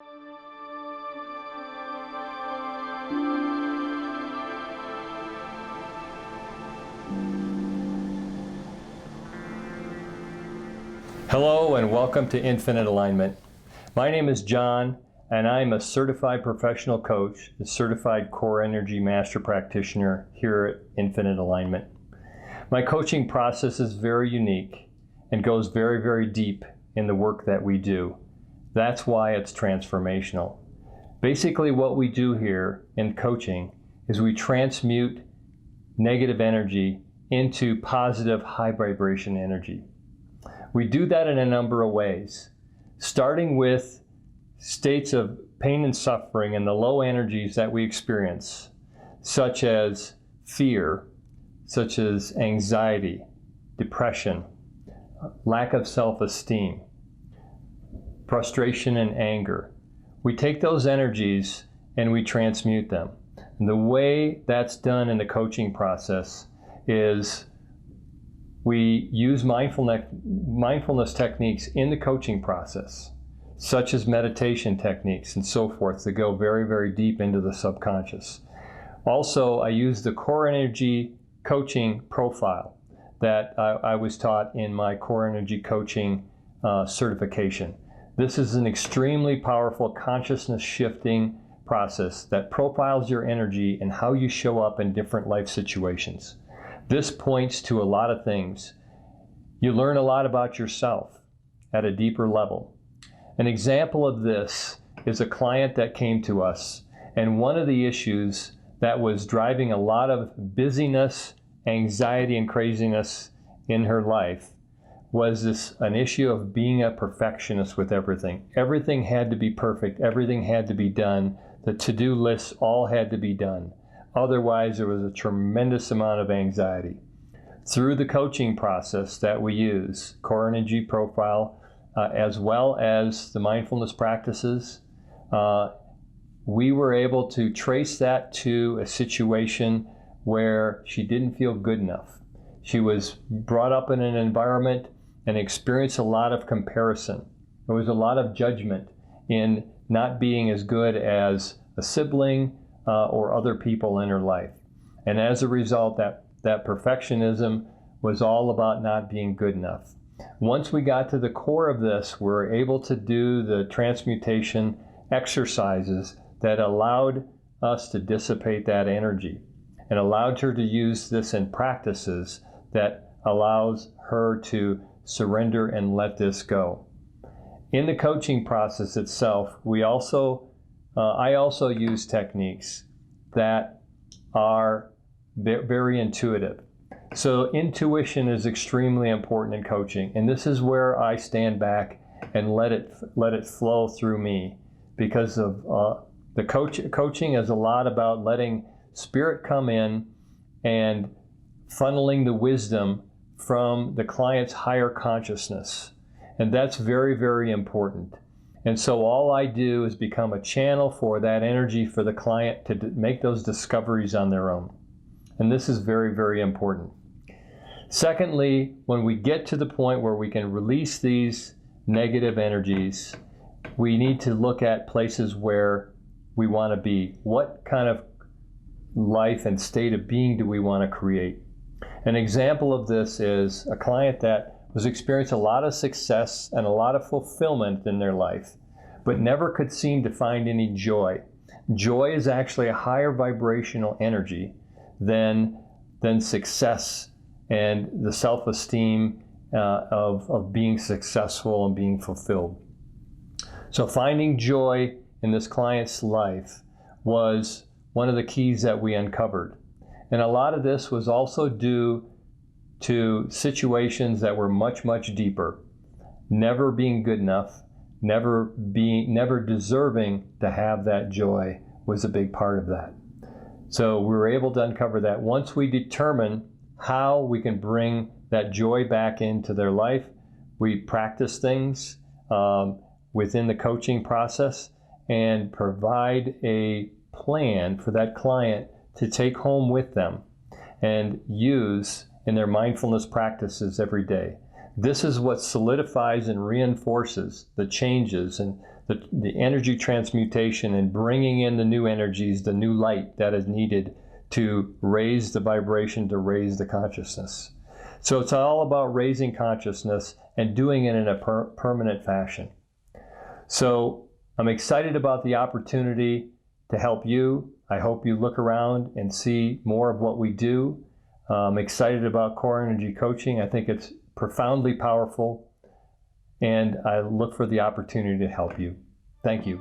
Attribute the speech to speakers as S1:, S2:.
S1: Hello and welcome to Infinite Alignment. My name is John and I'm a certified professional coach, a certified core energy master practitioner here at Infinite Alignment. My coaching process is very unique and goes very, very deep in the work that we do. That's why it's transformational. Basically what we do here in coaching is we transmute negative energy into positive high vibration energy. We do that in a number of ways, starting with states of pain and suffering and the low energies that we experience, such as fear, such as anxiety, depression, lack of self-esteem, frustration and anger. We take those energies and we transmute them. And the way that's done in the coaching process is we use mindfulness techniques in the coaching process, such as meditation techniques and so forth, that go very, very deep into the subconscious. Also, I use the core energy coaching profile that I was taught in my core energy coaching certification. This is an extremely powerful consciousness shifting process that profiles your energy and how you show up in different life situations. This points to a lot of things. You learn a lot about yourself at a deeper level. An example of this is a client that came to us, and one of the issues that was driving a lot of busyness, anxiety, and craziness in her life was an issue of being a perfectionist with everything. Everything had to be perfect. Everything had to be done. The to-do lists all had to be done. Otherwise, there was a tremendous amount of anxiety. Through the coaching process that we use, core energy profile, as well as the mindfulness practices, we were able to trace that to a situation where she didn't feel good enough. She was brought up in an environment and experienced a lot of comparison. There was a lot of judgment in not being as good as a sibling or other people in her life. And as a result, that perfectionism was all about not being good enough. Once we got to the core of this, we were able to do the transmutation exercises that allowed us to dissipate that energy and allowed her to use this in practices that allows her to surrender and let this go. In the coaching process itself, I also use techniques that are very intuitive. So intuition is extremely important in coaching, and this is where I stand back and let it flow through me, because of the coaching is a lot about letting spirit come in and funneling the wisdom from the client's higher consciousness, and that's very, very important. And so all I do is become a channel for that energy for the client to make those discoveries on their own. And this is very, very important. Secondly, when we get to the point where we can release these negative energies, we need to look at places where we want to be. What kind of life and state of being do we want to create? An example of this is a client that was experiencing a lot of success and a lot of fulfillment in their life, but never could seem to find any joy. Joy is actually a higher vibrational energy than success and the self-esteem of being successful and being fulfilled. So finding joy in this client's life was one of the keys that we uncovered. And a lot of this was also due to situations that were much, much deeper. Never being good enough, never deserving to have that joy was a big part of that. So we were able to uncover that. Once we determine how we can bring that joy back into their life, we practice things within the coaching process and provide a plan for that client to take home with them and use in their mindfulness practices every day. This is what solidifies and reinforces the changes and the energy transmutation and bringing in the new energies, the new light that is needed to raise the vibration, to raise the consciousness. So it's all about raising consciousness and doing it in a permanent fashion. So I'm excited about the opportunity to help you. I hope you look around and see more of what we do. I'm excited about core energy coaching. I think it's profoundly powerful, and I look for the opportunity to help you. Thank you.